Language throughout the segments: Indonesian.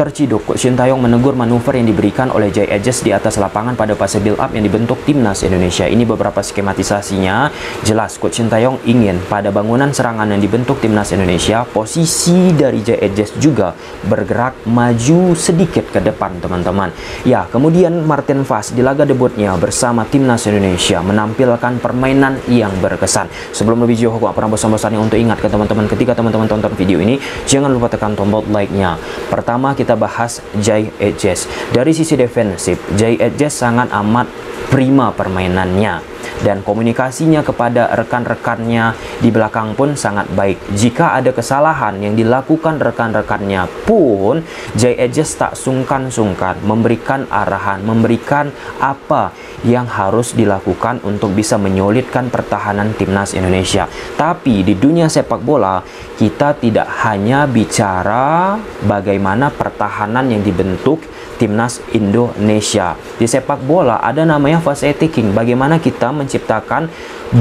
terciduk, Coach Sintayong menegur manuver yang diberikan oleh Jay Edges di atas lapangan pada fase build up yang dibentuk timnas Indonesia. Ini beberapa skematisasinya. Jelas Coach Sintayong ingin pada bangunan serangan yang dibentuk timnas Indonesia, posisi dari Jay Edges juga bergerak maju sedikit ke depan, teman-teman. Ya, kemudian Martin Fas di laga debutnya bersama timnas Indonesia menampilkan permainan yang berkesan. Sebelum lebih jauh, aku pernah bosan-bosannya untuk ingatkan teman-teman, ketika teman-teman tonton video ini, jangan lupa tekan tombol like-nya. Pertama, kita bahas Jay Edges. Dari sisi defensif, Jay Edges sangat amat prima permainannya, dan komunikasinya kepada rekan-rekannya di belakang pun sangat baik. Jika ada kesalahan yang dilakukan rekan-rekannya pun, Jay Edges tak sungkan-sungkan memberikan arahan, memberikan apa yang harus dilakukan untuk bisa menyulitkan pertahanan timnas Indonesia. Tapi di dunia sepak bola, kita tidak hanya bicara bagaimana pertahanan yang dibentuk timnas Indonesia. Di sepak bola ada namanya fase attacking, bagaimana kita menciptakan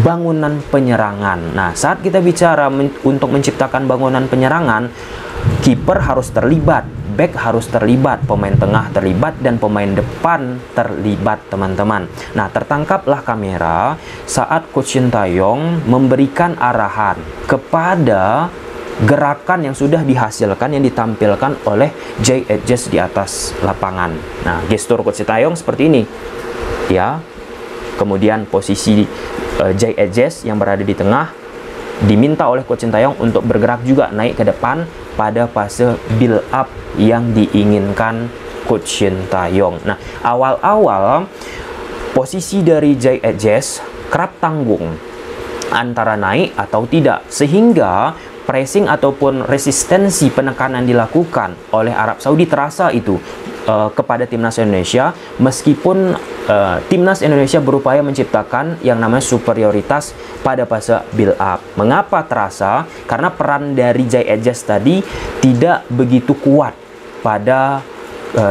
bangunan penyerangan. Nah, saat kita bicara untuk menciptakan bangunan penyerangan, kiper harus terlibat, back harus terlibat, pemain tengah terlibat, dan pemain depan terlibat, teman-teman. Nah, tertangkaplah kamera saat Coach Sintayong memberikan arahan kepada gerakan yang sudah dihasilkan, yang ditampilkan oleh Jay Edges di atas lapangan. Nah, gestur Coach Sintayong seperti ini, ya. Kemudian posisi Jay Edges yang berada di tengah diminta oleh Coach Sintayong untuk bergerak juga naik ke depan pada fase build up yang diinginkan Coach Sintayong. Nah, awal-awal posisi dari Jay Edges kerap tanggung antara naik atau tidak, sehingga pressing ataupun resistensi penekanan dilakukan oleh Arab Saudi terasa itu kepada timnas Indonesia, meskipun timnas Indonesia berupaya menciptakan yang namanya superioritas pada fase build up. Mengapa terasa? Karena peran dari Jay Edges tadi tidak begitu kuat pada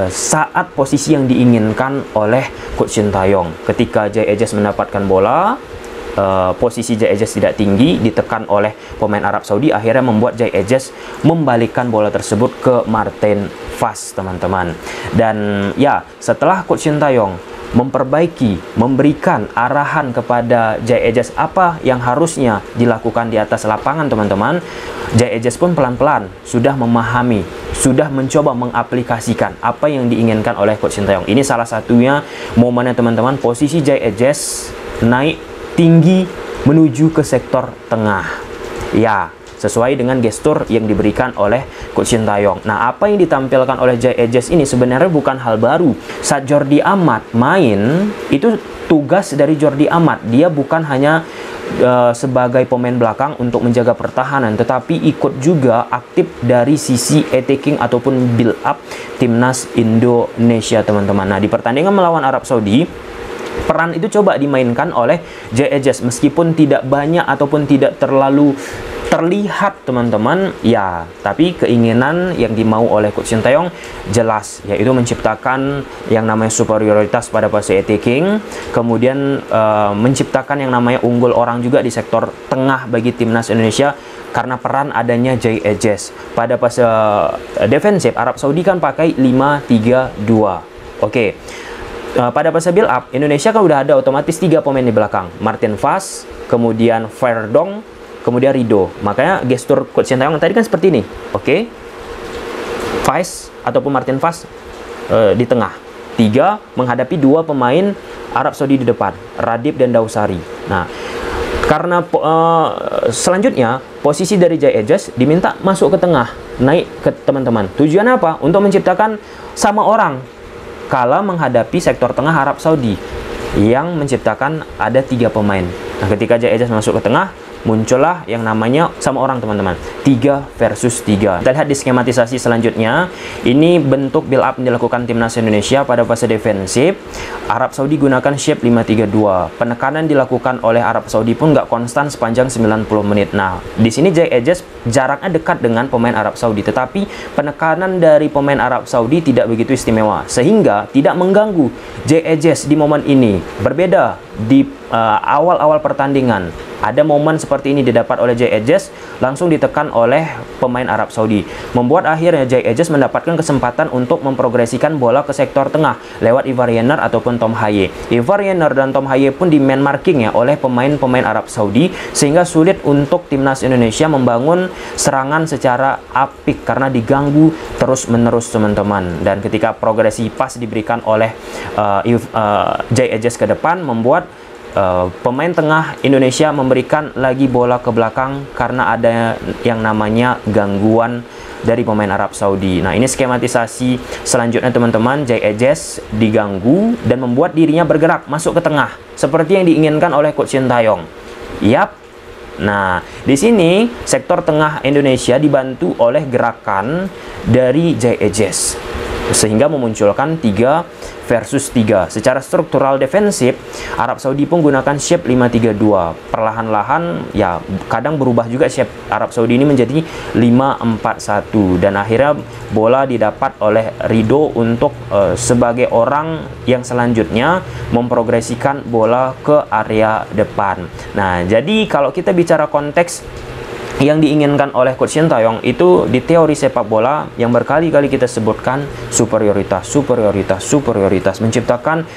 saat posisi yang diinginkan oleh Coach Sintayong. Ketika Jay Edges mendapatkan bola, posisi Jay Edges tidak tinggi, ditekan oleh pemain Arab Saudi, akhirnya membuat Jay Edges membalikkan bola tersebut ke Martin Fas, teman-teman. Dan ya, setelah Coach Sintayong memperbaiki, memberikan arahan kepada Jay Edges apa yang harusnya dilakukan di atas lapangan, teman-teman, Jay Edges pun pelan-pelan sudah memahami, sudah mencoba mengaplikasikan apa yang diinginkan oleh Coach Sintayong. Ini salah satunya momennya, teman-teman, posisi Jay Edges naik tinggi menuju ke sektor tengah, ya, sesuai dengan gestur yang diberikan oleh Coach Sintayong. Nah, apa yang ditampilkan oleh Jay Edges ini sebenarnya bukan hal baru. Saat Jordi Amat main, itu tugas dari Jordi Amat. Dia bukan hanya sebagai pemain belakang untuk menjaga pertahanan, tetapi ikut juga aktif dari sisi attacking ataupun build up timnas Indonesia, teman-teman. Nah, di pertandingan melawan Arab Saudi, peran itu coba dimainkan oleh Jay Edges, meskipun tidak banyak ataupun tidak terlalu terlihat, teman-teman, ya, tapi keinginan yang dimau oleh Coach Sintayong jelas, yaitu menciptakan yang namanya superioritas pada fase attacking, kemudian menciptakan yang namanya unggul orang juga di sektor tengah bagi timnas Indonesia karena peran adanya Jay Edges. Pada fase defensif, Arab Saudi kan pakai 5-3-2. Oke. Pada fase build up, Indonesia kan udah ada otomatis 3 pemain di belakang, Martin Fas, kemudian Verdong, kemudian Rido. Makanya gestur Coach Sintayong tadi kan seperti ini, oke? Fas ataupun Martin Fas di tengah, 3 menghadapi 2 pemain Arab Saudi di depan, Radib dan Dausari. Nah, karena selanjutnya posisi dari Jay Edges diminta masuk ke tengah, naik ke teman-teman. Tujuannya apa? Untuk menciptakan sama orang kala menghadapi sektor tengah Arab Saudi yang menciptakan ada 3 pemain. Nah, ketika Jay Edges masuk ke tengah, muncullah yang namanya sama orang, teman-teman, 3 versus 3. Kita lihat di skematisasi selanjutnya. Ini bentuk build up yang dilakukan timnas Indonesia pada fase defensif. Arab Saudi gunakan shape 5-3-2. Penekanan dilakukan oleh Arab Saudi pun nggak konstan sepanjang 90 menit. Nah, di sini Jay Edges jaraknya dekat dengan pemain Arab Saudi, tetapi penekanan dari pemain Arab Saudi tidak begitu istimewa, sehingga tidak mengganggu Jay Edges di momen ini. Berbeda di awal-awal pertandingan. Ada momen seperti ini didapat oleh Jay Ajax, langsung ditekan oleh pemain Arab Saudi. Membuat akhirnya Jay Ajax mendapatkan kesempatan untuk memprogresikan bola ke sektor tengah lewat Ivar Jenner ataupun Tom Haye. Ivar Jenner dan Tom Haye pun di man marking ya oleh pemain-pemain Arab Saudi, sehingga sulit untuk timnas Indonesia membangun serangan secara apik karena diganggu terus-menerus teman-teman. Dan ketika progresi pas diberikan oleh Jay Ajax ke depan, membuat pemain tengah Indonesia memberikan lagi bola ke belakang karena ada yang namanya gangguan dari pemain Arab Saudi. Nah, ini skematisasi selanjutnya teman-teman. Jay Ajax diganggu dan membuat dirinya bergerak masuk ke tengah seperti yang diinginkan oleh Coach Sintayong. Yap. Nah, di sini sektor tengah Indonesia dibantu oleh gerakan dari Jay Ajax sehingga memunculkan 3 versus 3. Secara struktural defensif, Arab Saudi pun gunakan shape 5-3-2. Perlahan-lahan ya kadang berubah juga shape Arab Saudi ini menjadi 5-4-1, dan akhirnya bola didapat oleh Ridho untuk sebagai orang yang selanjutnya memprogresikan bola ke area depan. Nah, jadi kalau kita bicara konteks yang diinginkan oleh Coach Sintayong itu di teori sepak bola yang berkali-kali kita sebutkan, superioritas, menciptakan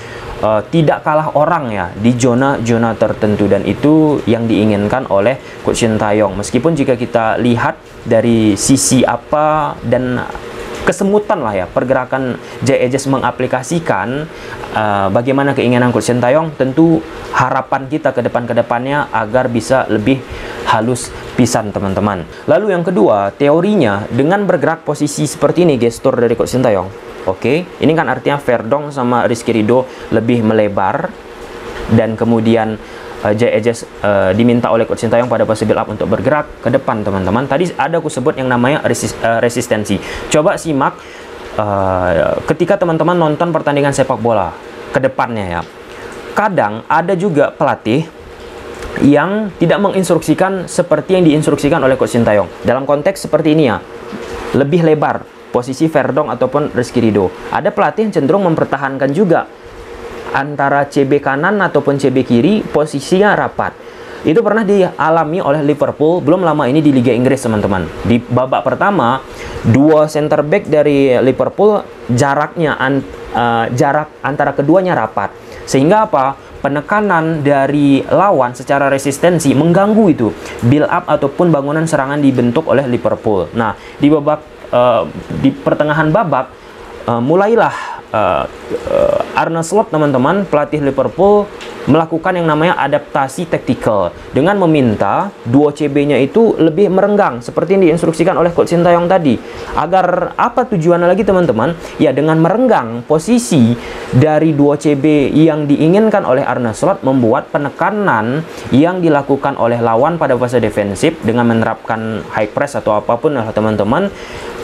tidak kalah orang ya di zona-zona tertentu, dan itu yang diinginkan oleh Coach Sintayong. Meskipun jika kita lihat dari sisi apa dan kesemutan lah ya pergerakan Jay Ajax mengaplikasikan bagaimana keinginan Coach Sintayong, tentu harapan kita ke depannya agar bisa lebih halus pisan teman-teman. Lalu yang kedua, teorinya dengan bergerak posisi seperti ini, gestur dari Coach Sintayong. Oke, ini kan artinya Verdonk sama Rizky Ridho lebih melebar, dan kemudian Jay Ajax diminta oleh Coach Sintayong pada fase build up untuk bergerak ke depan teman-teman. Tadi ada aku sebut yang namanya resistensi. Coba simak ketika teman-teman nonton pertandingan sepak bola ke depannya ya. Kadang ada juga pelatih yang tidak menginstruksikan seperti yang diinstruksikan oleh Coach Sintayong. Dalam konteks seperti ini ya, lebih lebar posisi Verdonk ataupun Rizky Ridho. Ada pelatih yang cenderung mempertahankan juga antara CB kanan ataupun CB kiri posisinya rapat. Itu pernah dialami oleh Liverpool belum lama ini di Liga Inggris teman-teman. Di babak pertama, dua center back dari Liverpool jarak antara keduanya rapat. Sehingga apa? Penekanan dari lawan secara resistensi mengganggu itu build up ataupun bangunan serangan dibentuk oleh Liverpool. Nah, di pertengahan babak mulailah Arne Slot teman-teman, pelatih Liverpool, melakukan yang namanya adaptasi taktikal dengan meminta duo CB-nya itu lebih merenggang seperti yang diinstruksikan oleh Coach Sintayong tadi. Agar apa tujuannya lagi teman-teman? Ya, dengan merenggang posisi dari duo CB yang diinginkan oleh Arne Slot, membuat penekanan yang dilakukan oleh lawan pada fase defensif dengan menerapkan high press atau apapun lah teman-teman,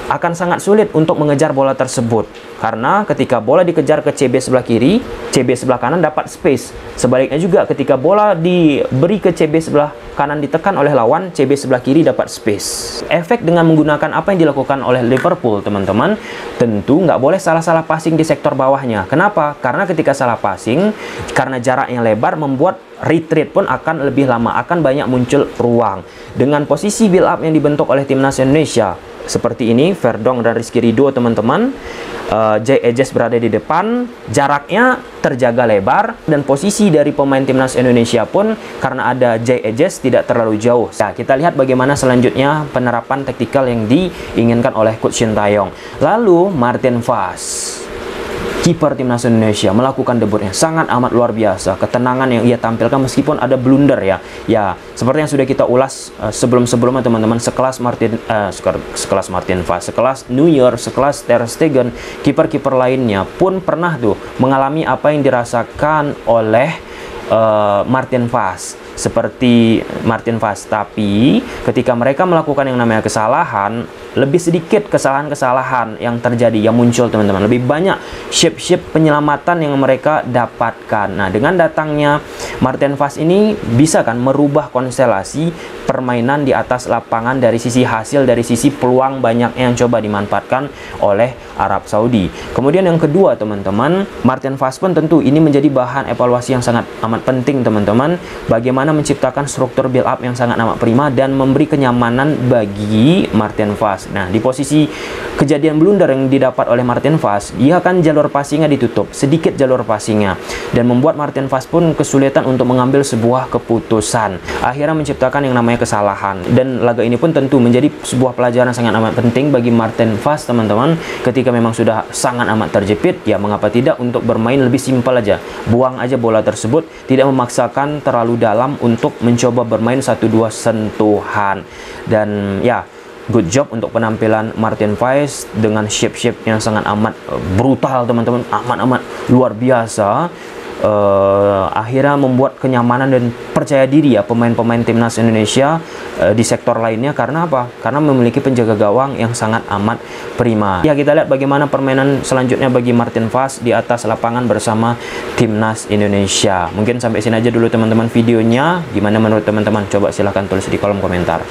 akan sangat sulit untuk mengejar bola tersebut. Karena ketika bola dikejar ke CB sebelah kiri, CB sebelah kanan dapat space. Sebaliknya juga ketika bola diberi ke CB sebelah kanan ditekan oleh lawan, CB sebelah kiri dapat space. Efek dengan menggunakan apa yang dilakukan oleh Liverpool teman-teman, tentu nggak boleh salah-salah passing di sektor bawahnya. Kenapa? Karena ketika salah passing, karena jaraknya lebar, membuat retreat pun akan lebih lama, akan banyak muncul ruang. Dengan posisi build up yang dibentuk oleh timnas Indonesia seperti ini, Verdonk dan Rizky Ridho teman-teman, Jay Ajax berada di depan, jaraknya terjaga lebar, dan posisi dari pemain timnas Indonesia pun karena ada Jay Ajax tidak terlalu jauh. Nah, kita lihat bagaimana selanjutnya penerapan taktikal yang diinginkan oleh Coach Sintayong. Lalu Martin Vaz, kiper timnas Indonesia, melakukan debutnya sangat amat luar biasa. Ketenangan yang ia tampilkan meskipun ada blunder ya. Ya, seperti yang sudah kita ulas sebelum-sebelumnya teman-teman, sekelas Martin Vaz, sekelas Neuer, sekelas Ter Stegen, kiper-kiper lainnya pun pernah tuh mengalami apa yang dirasakan oleh Martin Vaz. seperti Martin Fast. Tapi ketika mereka melakukan yang namanya kesalahan, lebih sedikit kesalahan-kesalahan yang terjadi, yang muncul teman-teman. Lebih banyak shape-shape penyelamatan yang mereka dapatkan. Nah, dengan datangnya Martin Fast ini bisa kan merubah konstelasi permainan di atas lapangan dari sisi hasil, dari sisi peluang banyaknya yang coba dimanfaatkan oleh Arab Saudi. Kemudian yang kedua teman-teman, Martin Fast pun tentu ini menjadi bahan evaluasi yang sangat amat penting teman-teman. Bagaimana menciptakan struktur build up yang sangat amat prima dan memberi kenyamanan bagi Martin Fast. Nah, di posisi kejadian blunder yang didapat oleh Martin Fast, dia kan jalur passingnya ditutup, sedikit jalur passingnya, dan membuat Martin Fast pun kesulitan untuk mengambil sebuah keputusan. Akhirnya menciptakan yang namanya kesalahan. Dan laga ini pun tentu menjadi sebuah pelajaran sangat amat penting bagi Martin Fast teman-teman. Ketika memang sudah sangat amat terjepit, ya mengapa tidak untuk bermain lebih simpel aja, buang aja bola tersebut, tidak memaksakan terlalu dalam untuk mencoba bermain 1-2 sentuhan. Dan ya, good job untuk penampilan Martin Fast dengan shape-shape yang sangat amat brutal teman-teman, amat luar biasa. Akhirnya membuat kenyamanan dan percaya diri ya pemain-pemain timnas Indonesia di sektor lainnya. Karena apa? Karena memiliki penjaga gawang yang sangat amat prima. Ya, kita lihat bagaimana permainan selanjutnya bagi Martin Fast di atas lapangan bersama timnas Indonesia. Mungkin sampai sini aja dulu teman-teman videonya. Gimana menurut teman-teman? Coba silahkan tulis di kolom komentar.